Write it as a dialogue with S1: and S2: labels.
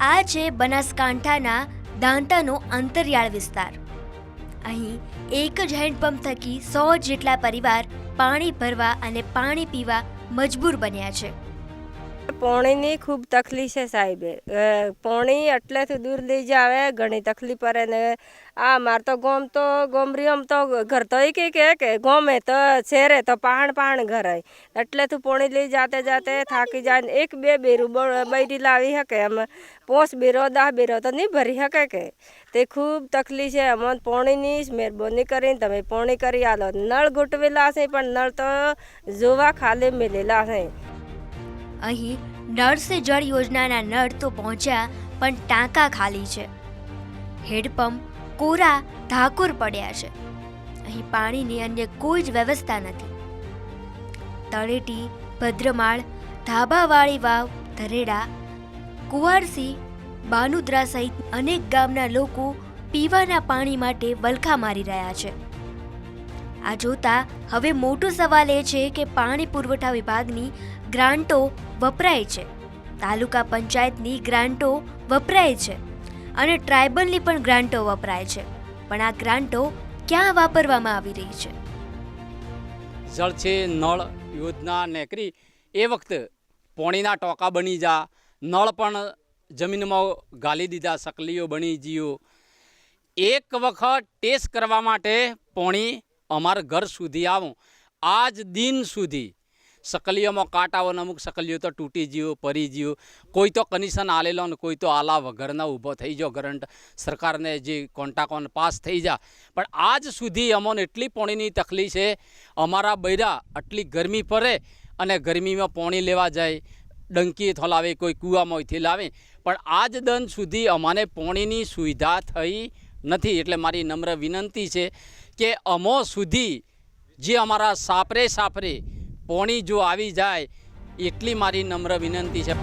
S1: આ છે બનાસકાંઠાના દાંતાનો અંતરિયાળ વિસ્તાર। અહીં એક જ હેન્ડપંપ થકી 100 જેટલા પરિવાર પાણી ભરવા અને પાણી પીવા મજબૂર બન્યા છે।
S2: પાણીની ખૂબ તકલીફ છે સાહેબ। પાણી એટલેથી દૂર લઈ જાવે ઘણી તકલીફ પડે ને આ માર તો ગોમરીઓમ તો ઘર તો કે ગોમે તો શહેરે તો પહાણ ઘર હોય એટલેથી પાણી લઈ જાતે થાકી જાય। એક બે બેરું બૈરી લાવી શકે એમ 5 બેરો 10 બેરો તો નહીં ભરી શકે કે તે ખૂબ તકલીફ છે। અમને પાણીની મહેરબાની કરીને તમે પાણી કરી આલો। નળ ગોઠવેલા છે પણ નળ તો જોવા ખાલી મેલેલા છે।
S1: અહીં નળ સે જળ યોજનાના નળ તો પહોંચ્યા પણ ટાંકા ખાલી છે। હેડપંપ કોરા ધાકોર પડ્યા છે। અહીં પાણીની અન્ય કોઈ જ વ્યવસ્થા નથી। તળેટી, ભદ્રમાળ, ધાબાવાળી વાવ, ધરેડા, કુવારસી, બાનુદ્રા સહિત અનેક ગામના લોકો પીવાના પાણી માટે વલખા મારી રહ્યા છે। આ જોતા હવે મોટો સવાલ એ છે કે પાણી પુરવઠા વિભાગની ગ્રાન્ટો વપરાય છે, તાલુકા પંચાયતની ગ્રાન્ટો વપરાય છે અને ટ્રાઇબલની પણ ગ્રાન્ટો વપરાય છે, પણ આ ગ્રાન્ટો ક્યાં વાપરવામાં આવી રહી છે?
S3: જળ છે નળ યોજના નેકરી એ વખતે પાણીના ટોકા બની જા, નળ પણ જમીનમાં ગાલી દીધા, સકલીઓ બની જીઓ। એક વખત ટેસ્ટ કરવા માટે પાણી અમારા ઘર સુધી આવું, આજ દિન સુધી સકલીઓમાં કાંટાઓ અમુક સકલીઓ તો તૂટી ગયો, પરી ગયો, કોઈ તો કનેક્શન આલેલો ને કોઈ તો આલા વગરના ઊભો થઈ ગયો, કરંટ સરકારને જે કોન્ટ્રાક્ટ પાસ થઈ જા, પણ આજ સુધી અમને એટલી પાણીની તકલીફ છે। અમારા બૈરા આટલી ગરમી પડે અને ગરમીમાં પાણી લેવા જાય, ડંકી થોલાવે, કોઈ કૂવામાંથી લાવે, પણ આજ દન સુધી અમને પાણીની સુવિધા થઈ નથી। એટલે મારી નમ્ર વિનંતી છે કે અમો સુધી જે અમારા સાપરે પાણી જો આવી જાય એટલી મારી નમ્ર વિનંતી છે।